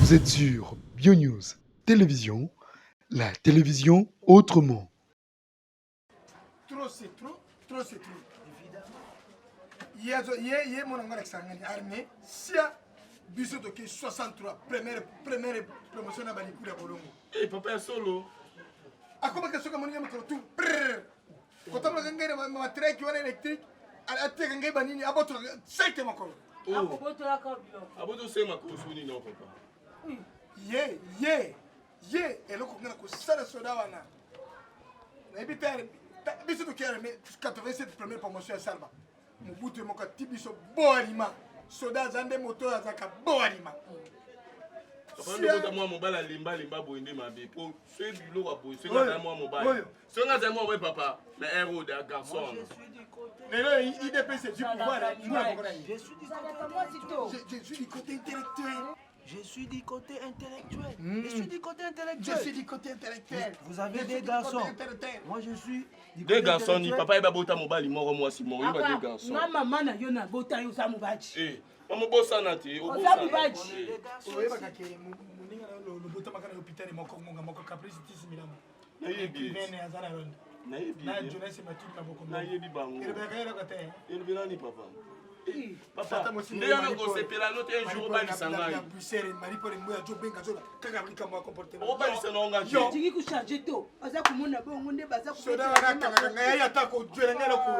Vous êtes sur BioNews Télévision, la télévision autrement. Trop c'est trop, trop c'est trop. Évidemment. Il y a mon armée, si biso de 63, première promotion à Balikou de Bolongo. Eh, papa, solo. A comment que ce que mon yam tout. Quand on a ma train qui est électrique, à Tegangé Banini, à votre 7 encore. Oh, à votre c'est ma cause, non, papa. Et là, on a que ça, le soda, on a évité. Biso de 87 première promotion à Salva. Mon bout de mon côté, biso boarima. Soda, zande moto, azaka boarima. Papa, moi, mon bal à limba, boindé ma vie. Pour ce bulot à boy, c'est moi, mon bal. C'est moi, oui, papa. Mais héros d'un garçon. Mais là, il dépêche du pouvoir. Je suis du côté intellectuel. Je suis du côté intellectuel. Je suis du côté intellectuel. Je suis du côté intellectuel. Vous avez des garçons. Moi, je suis du côté Deux garçons, ni intellectuel. papa, il va botter mon bal, il m'a moi, Simon. Il va deux garçons. Maman, na yo na bota yo sa mubaji. Eh, maman, bosse à naté. O sa mubaji. On est des garçons Oui, aussi. parce que le bout de ma l'hôpital, mon caprice, c'est Milan. Naïbi. Naïbi. Na jeunesse ma toute la beaucoup. Naïbi bango. Il va gagner le côté. Il vient ni papa. Papa, Tata mo simba ndenge ngo sepela note un jour ba lisanga. na buisere mari pour moi jo benga zo kaka blika mo comportement. O ba lisanga nga je. Tiki ku charger to. Aza kumona bongo nde baza ku. Soda wana kanga ngaya ya ta ko jwela ngela ko.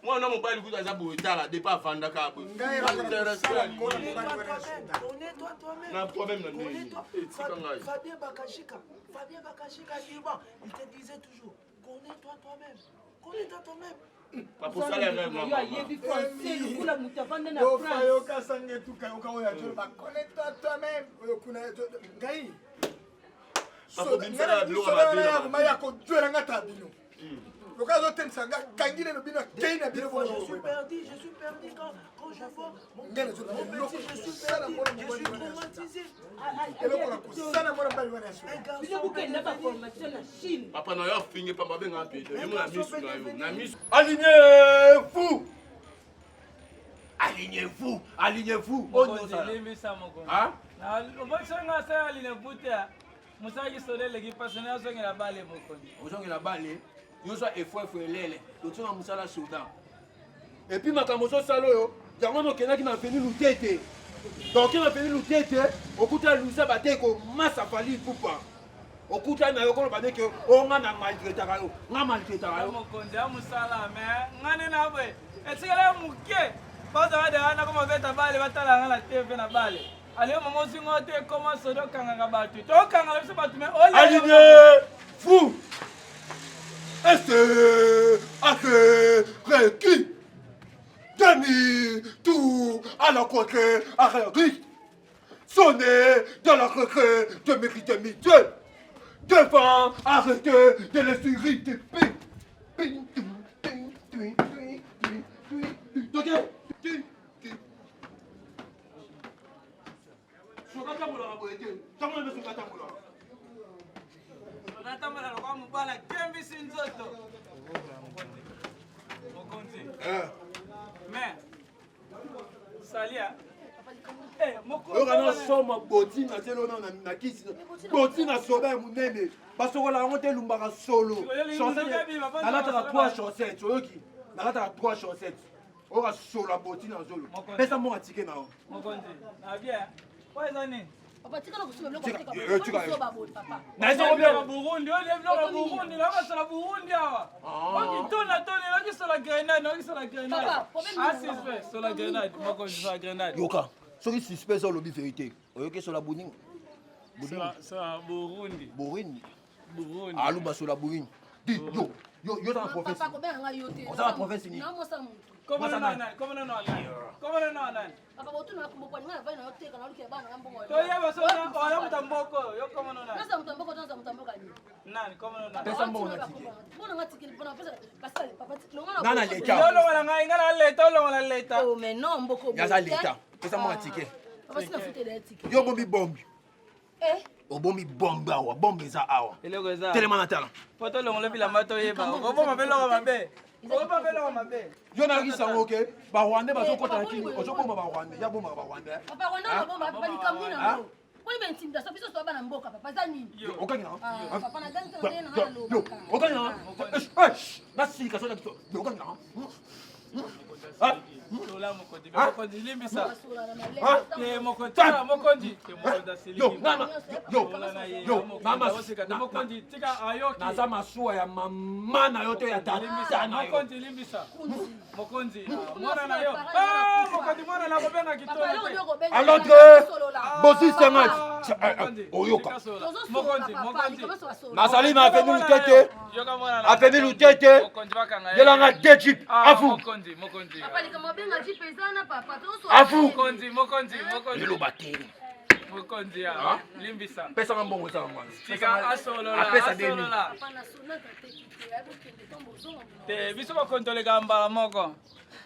Moi na mobali kuta za bo tala de pas fanda ka bo. Ngaya la sala mo na mobali wana soda. Connais-toi toi-même. Na problème na ndenge. Connais-toi. Eh, tika ngai. Fabien Bakashika libre. Il te disait toujours, connais-toi toi-même. Connais-toi toi-même. Papa sala nga Yo mama. ayebi français lukula mutavanda na Yo France. fa yo ka sange tu ka o ya jo ba connais-toi toi-même. Yo kuna ngai. Papa bimsala biloko ba ya ma ya ko jwela ngata bino. Le cas de Sanga, Kangine le bino, Kaina bino. Je suis perdu quand je vois mon petit, je suis perdu, je suis traumatisé. Et là, on a ça, on a pas eu Un Biso garçon buke na ba formation na Chine. Papa na yo fingi papa benga pe. Je mo na misu na yo. Na misu. Alignez-vous. Alignez-vous, alignez-vous. Hein? ozongela bale nyonso efo elele totina mosala soda epuis makambo ozosala oyo yango wana okendaki na veni lutete donc na veni lutete okutani lusa bate komasa fali pupa okutani na yo kono bandeke onga na maltretaka yo nga maltretaka yo mokonzi ya mosala me ngani na bwe etikala moke bazala deya na koma beta bale batalanga na tv na bale aliyo mama osinga te ekoma soda okangaka bato tokangaka biso bato me Alignez-vous. Est requis. Demi-tour à la côté arrière. Sonnez dans la recrue de mérite mituel. Devant, arrêtez de les irriter. natambola lokwa mobala kembisi nzoto mokonzi me salia oyokana soma boti na zelo na kisi boti na soda ya monene basokola yango te elumbaka solo nalataka 3 chaussettes oyoki nalataka 3 chaussettes oyoka sola boti na zolo pesa monga tike na yo mokonzi na bien po eza nini Burundi, Burundi, la Burundi awa. Okitona toni, okisola grenade, okisola grenade. Ah suspect, sola grenade, moko sola grenade. yoka soki suspect eza olobi vérité oyoki sola buninga Sola Burundi. burini Burundi. aluba sola burini di yo oza na province oza na province nini Comment non nan? Comment non nan? Comment non nan? Toya basona, oya mutamboko, yo comment non nan? Nan, comment non nan? pesa mbongo na tike nana leta Yo lo wala ngai ngala leta, lo wala leta. yaza leta pesa mbongo na tike yo bombi bombi obombi bombe awa bombe eza awa Eloko eza. telema na tala Poto lo ngolo bilamba to yeba. Obo mabelo mabe. Obo mabelo mabe. yo nayokisi yango oke barwandais bazokota na kini ozobomba barwandais ya bombaka barwandais Poni ba intimidation biso so ba na mboka papa za nini? Okanya. Papa na gani tena na lo. Okanya. Nasi ka so na bito. Okanya. Lola mokonzi, mokonzi limbisa. Te mokonzi, mokonzi. Te mokonzi mokonzi tika ayoki. Naza masuwa ya mama na yo to ya tata na yo. Mokonzi limbisa. Mokonzi, mwana na yo. Mokonzi mwana na kobenga kitolo. Alontre. Bosi senga. Oyoka. Mokonzi. Nazali na venu lutete. Apeni lutete. Yelanga dejip. Afu. Mokonzi. Papa ni kama benga jipezana papa. Afu. Mokonzi. Yelo bateri. Mokonzi ya limbisa. Pesa mbongo za mwana. Tika asolola. Apesa deni. Papa na sona ka tekite abokende tombozo. Te biso bakontoleka mbala moko.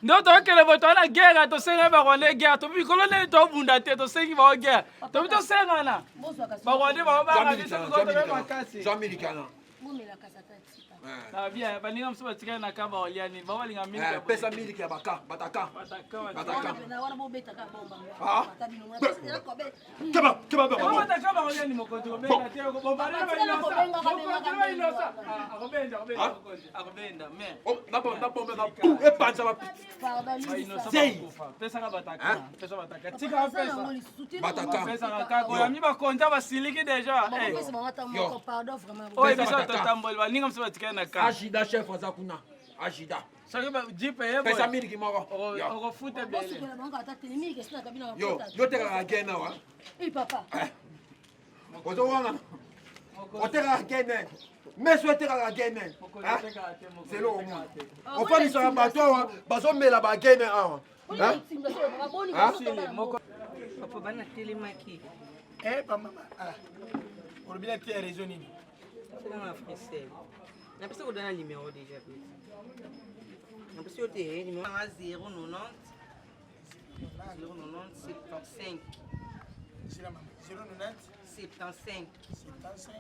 Ndo tokele boto na guerre tosenga bakonde guerre to bikolo ne to bunda te tosengi ba guerre. To bito senga na. Bakonde ba ba biso ko to makasi. Americana. Mumela kasatati. Na bien, baninga mso batika na kaba oliani. Ba walinga mingi. Pesa miliki ya baka, bataka. Na wana bo beta ka bomba. Pata bino mwana pesa ko be. Keba. Ba bataka ba oliani mokonzi ko benga te ko bomba na ba inosa. Akobenda, mais. Oh, na bomba na pu e panza ba. Pesa ka bataka. Pesa bataka. Tika pesa. Bataka. Pesa ka ko yami ba konta ba siliki déjà. Pesa mata moko pardon vraiment. Oh, biso to tambol baninga mso batika na ka. Ajida chef azakuna. Ajida. Saki ba jipe yebo. Pesa miliki moko. Oko fute bele. Bosi kuna bango ata telemi ke sina kabina Yo teka agena wa. Papa. Ozo wana. Oteka agena. Meso teka agena. C'est lo mo. Ofani sa bato wa bazo mela ba agena awa. Papa bana telemaki. Mama. On bien te raison nini. C'est dans la française. Na pesa ko dana numéro déjà. Na pesa yo te numéro 090 75. C'est la maman. 090 75 95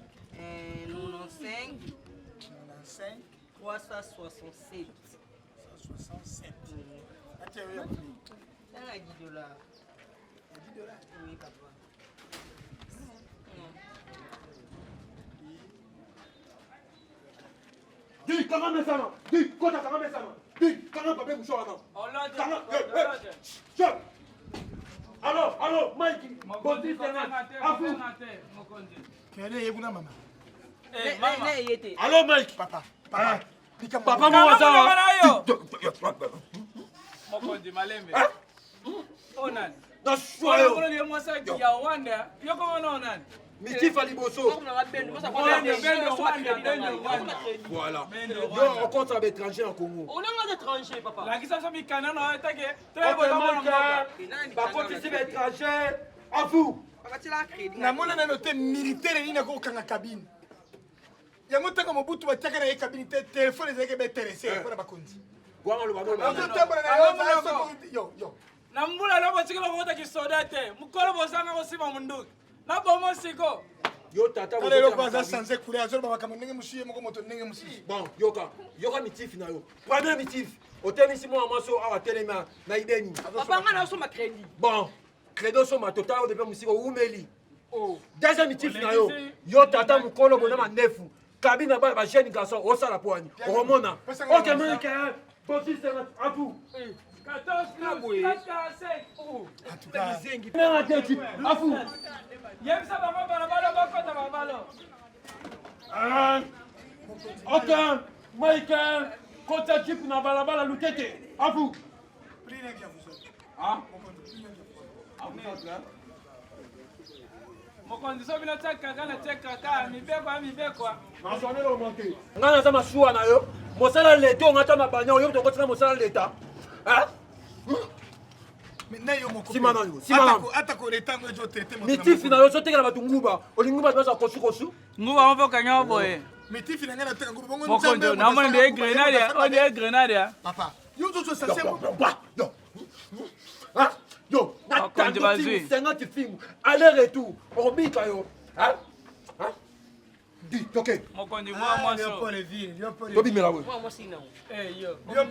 367. 367. C'est un $10. Oui, papa. Dis comment me ça. Dis kota comment me ça. Dis comment papa moucho wana. Chef. Allô, Mikey. Bondi senga. Afu. Kele yebuna mama. Mama. Allô Mike. Papa. Papa mo waza. Mokonzi malembe. Onan. Na shoyo. Ono le mosa ki ya Wanda. Yoko ono onan. Mitifa liboso. Voilà. Yo, on compte avec étranger en Congo. On a d'étrangers, papa. La kisa so mikana no atake. Par contre ici l'étranger, à vous. Na mona na note militaire ni na ko kanga cabine. Ya motaka mobutu bataka na ye cabine te téléphone ezeke be intéressé pour bakonzi. Gwanga lo bano. Yo. Na mbula lo botikela ko taki soda te. Mukolo bosanga ko sima munduki. Na bomo siko. Yo tata Ale lo kwaza sanze kule azo baba kama ndenge mushiye moko moto ndenge mushiye. Bon, yoka mitif na yo. Premier mitif. Otemisi mo amaso awa telema na ideni. Papa ngana so ma crédit. Bon, credo so ma total depuis musiko umeli. Oh, deuxième mitif na yo. Yo tata mukolo bona nefu. Kabina ba jeune garçon o sala poani. O mona. OK, mais que bosi c'est à vous. 14 plus 45. En tout cas, Mera dejip. Afu. Yemsa baba bala bakota babalo. OK, Michael, kota chip na balabala lutete. Afu. pris les gars vous. Ah. Mokonzi so bino tsaka kana tsaka ka mibekwa. Masone lo monte. Ngana za masuwa na yo. Mosala leto ngata mabanya yo to kotina mosala leta. Hein? Maintenant yo moko. Simana yo. Atako le tango jo traiter mon. Mitifi na yo so tekela batunguba. Olinguba basa kosu. Nguba mpo kanya boye. Mitifi na ngana teka ngubo bongo Mokonzi na mona de grenade, on de grenade. Papa, yo zo ça c'est bon. Hein? Yo, Mokonzi bazui. 50 films aller retour. Orbika yo. Hein? Dis, ok. mokonzi moi Tobimela we. Moi aussi non. yo Yo,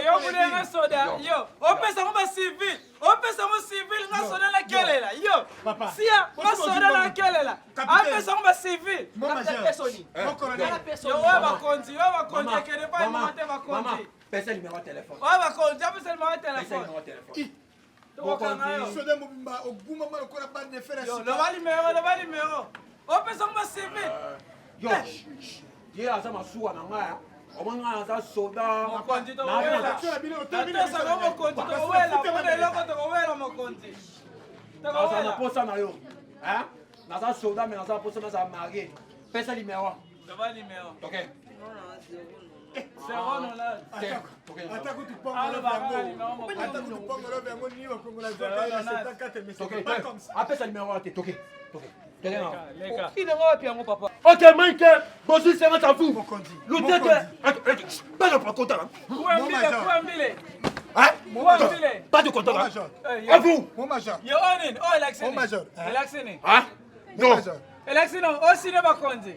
yo kulenga soda yo opesa ngo civil opesa ngo civil nga soda la kelela yo sia nga soda la kelela apesa ngo civil yo wa bakonzi kene pa monte bakonzi Pesa le numéro de téléphone. wa bakonzi apesa le numéro de téléphone tokokanga yo soda mobimba oguma mwana kola bande de fer yo loba numéro opesa ngo civil Yo, ye aza masuwa na ngaya. Omanga aza soda. mokonzi tokowela natosaka mokonzi tokowela mpona eloko tokowela mokonzi Naza na posa na yo. Hein? Naza soda mais naza posa naza marié. Pesa numéro. loba numéro Ok. zero nolala ata kutupongolo vyango nini bakongola Appelle numéro à tes ok. leka Inanga wapi yango papa? Ok, Mike, Bossi, c'est un fou. Pas de contact. kuambile Hein? kuambile Pas de contact. À vous. mon major yo onin o mon major elaxini Hein? Non. elaxini osine bakonzi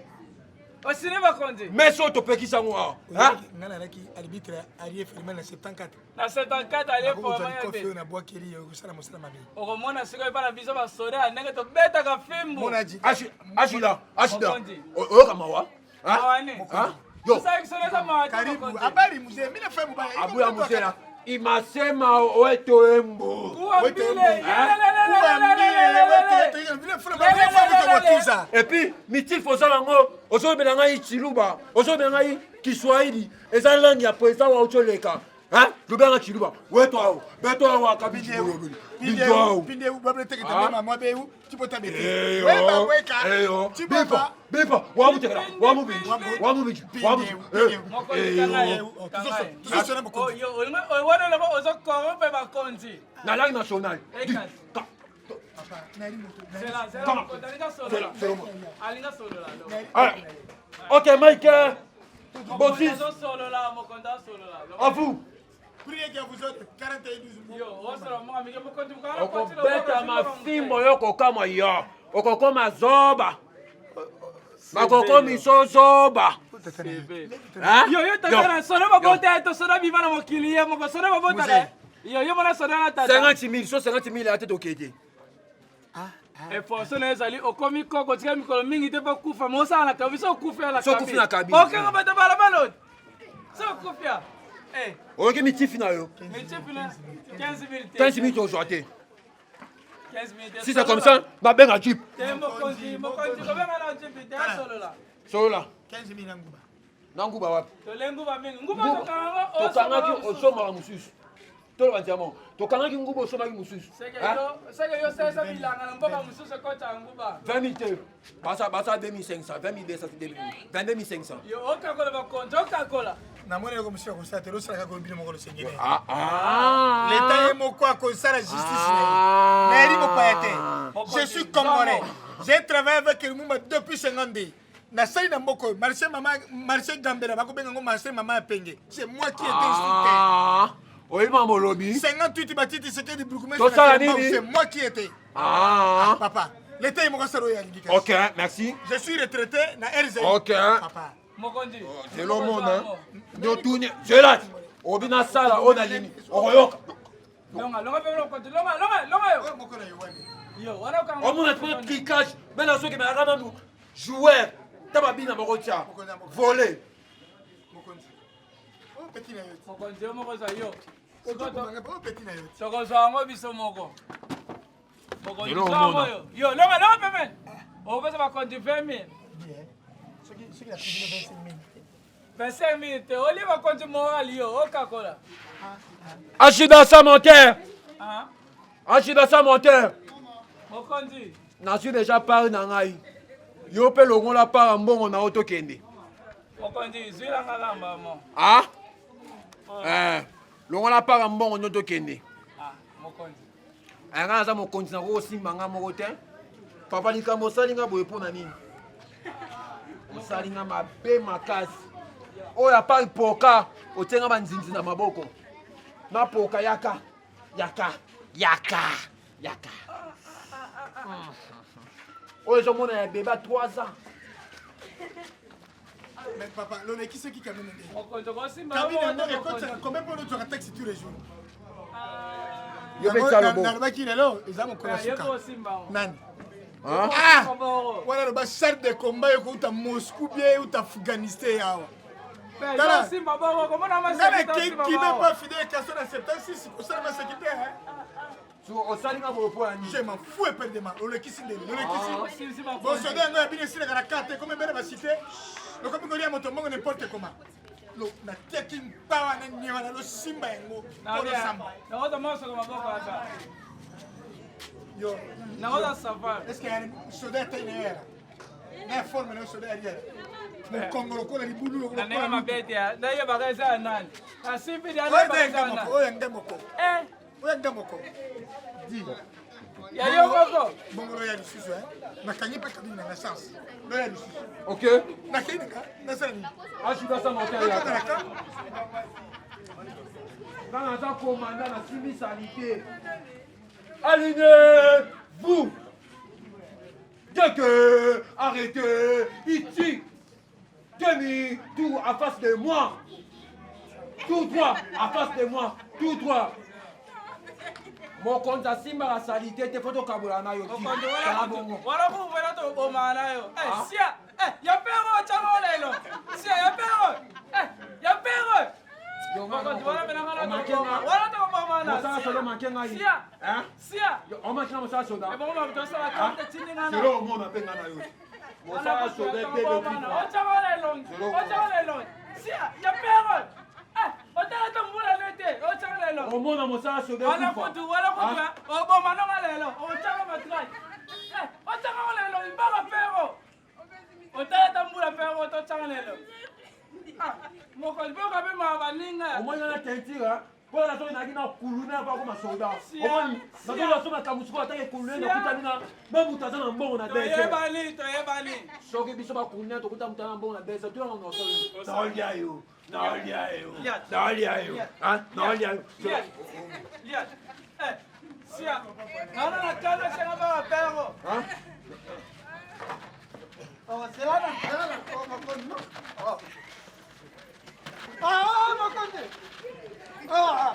osine bakonzi Mais sur ton petit sangoua. Hein? ngana naki arbitre arief na 74 na 74 alie forma ya kofi be na bwakeli kusala mosala mabe okomona sikoyo epa na biso basoda ndenge tobetaka fimbu monaji Ashida. Mokonzi. Oyoka mawa. awane Hein? Yo. osakisoleza mawati karibu mokonzi habari mzee mimi nafanya mbaya Abu ya musela. Imasema weto embo. kuambile Et puis, mitil fosalango, ozobela ngai chiluba, ozobela ngai Kiswahili, eza langue ya pesa wa ocholeka. Hein? Lubanga chiluba. Weto awo, beto awo akabiji bolobeli. pinde babele tekete mama mwabewu tipota bete Eyo. weba weka Eyo. tipota Bipa, wamutekela, wamubiji. tusosona mokonzi owaneloko ozokorompe bakonzi Na langue nationale. alinga solola Alors, ok, Mike, Bossis, azosolola mokonzi asolola à vous. priez que vous autres 41 yo osolola moka mike mokonzi Okobeta mafimbo yokokama ya. Okokoma zoba. Makoko misozoba. Hein? yo tokana soda babota tosoda biva na mokili ye moko soda babota yo mona soda na tata 50 000, so 50 000 ate tokete. eforso na ezali okomi koko tika mikolo mingi te mpo kufa ma osala na kabi so okufia na So okufi na kabine. okanga bato balabala oti so okufia Oyoki mitifi na yo. mitipi na 15 000 15 000 tozwa te. 15 000 Si c'est comme ça, babenga jeep. te mokonzi kobenga na jipi te asolola Solola. 15 000 nguba Na nguba wapi? tole nguba mingi nguba tokangango Tokangaki osomaka mosusu. Toloba ntiamo. Tokangaki nguba osomaki mosusu. seke yo sesa bilanga na mboka mosusu ekota nguba 20 000 te. Basa 2500, 20 200, 22 500. yo okakola bakonzi okakola namoni eloko mosusu ya kosala te losalaka kolobino moko losengeli Ah. leta ye moko akosala justice na ye nayebi mopaya te je suis congolais j'ai travaillé avec lumumba depuis 50 ans nasali na mboka oyo marché gambela bakobenga ngo marché mama ya penge c'est moi qui étais instructeur oyeba molobi 58 batiti sekedi burgumestre Tosala nini? c'est moi qui étais papa leta ye moko asala oyo alingi kasi Ok, merci. je suis retraité na RZI Ok. papa mokonzi C'est le monde, hein. Nyotouni. Je lâche. Obina sala, on a limi. Oyoka. longa mpe mokonzi longa yo moko na yowani yo wana okanga On a fait tricage. Mais là, ceux qui m'ont regardé, nous, joueurs. Tababina, Marotia. Voler. mokonzi oyo peti na yo ti mokonzi yo moko za yo oyo peti na yo ti tokozwa yango biso moko mokonzi Lelo yango omona. yo yo longa pemene okopesa bakonzi 20 000 soki na tribune 25 000 te olie bakonzi morali yo okakola Achida sa menteur. Ah, Achida sa menteur. mokonzi Je suis déjà parlé dans Naï. Yo pe longo la part en bon na auto kende. mokonzi zwilanga lamba mo Ah? Longo la part en bon na auto kende. mokonzi Anga za mo kontina ko simba nga moko te. Papa likambo salinga boye pona nini? Salinga mabe makasi. Oya pa poka otenga banzinzi na maboko. Na poka yaka. Oyo zo mona ya bébé 3 ans. Mais papa, l'on est qui c'est qui quand même? mokonzi okosimba Combien pour nous tu taxi tous les jours? Yo pe talo bo. Nalobaki lelo eza mokolo ye suka. kosimba Nani? Ah, Wana loba char de combat yokouta Moscou bien ou Afghanistan yawa. Tala simba boko komona Ngana qui même pas fidèle casso dans 76 pour ça ma sécurité hein. osalinga bolopo ya nini? Je m'en fous éperdument. Le qui s'indé, le qui si bon soldat nga bien sur la carte comme belle va citer. Le comme ngoli moto mongo n'importe comment. Lo na taking power na nyama na lo simba yango. Polo samba. na oza moso ko maboko ata Yo. na oza safari Est-ce qu'il y a un soldat tailleur? Na forme na soldat hier. Mon Congo ko na libulu ko. na nenga mabete ya na ye bakaisa ya nani asimbi dia na Oya bakaisa ya ndemo nani ko, oya ndemo ko. Oya ndemo ko. Di. ya yo boko Bongo ya lisusu hein. Nakangi pa kabini na chance. Lo ya lisusu. Ok. Nakinga, nasani. Ajuda sa moteur ya. Nakanaka. Quand on a commandé la civilisalité, alignez-vous. Dès que arrêtez, ici, demi-tour à face de moi. Tout droit à face de moi. Tout droit. Mon compte à Simba la salité, t'es photo Kabulana Yoti. wala kuvela to boma nayo sia ya pero chango lelo sia ya pero ya pero mokonzi wala mena ngala to boma wala to boma na Mosala solo mankenga yi. sia Hein? sia On manque na mosala soda. e bongo mabito sala kante chini ngana C'est là au monde appelle ngana yo. Mosala soda pe de sia ya pero otala to mbula lete o chango lelo au monde mosala soda. wala kutu o boma no lelo o chango matrai o chango lelo ibaka pero otala to mbula pero to chango lelo mokonzi pe okape maa baninga Au moins na tentira. Pour la zone na kuluna kwa kama soda. Au moins na zone soda kamusuko atake kuluna na kutani na babu tazana mbongo na bese. toyebani Soki biso ba kuluna to kuta mutana mbongo na bese. Tu ngo so. Naolia yo. Naolia yo. Naolia yo. Ah, naolia yo. lia sia nana na kala senga ba pero Hein? Selana. Oh, Makonde. Oh. Makonde. Oh.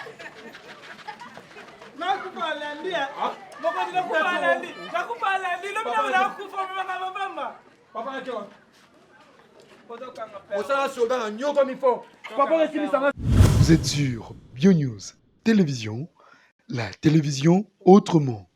Nakupa lendi. mokonzi nakupa lendi lo mina wala kufa mama bamba Papa yako. otokanga pero Osala soda na nyoko mi fo. Papa resilisa. Vous êtes sur BioNews Télévision, la télévision autrement.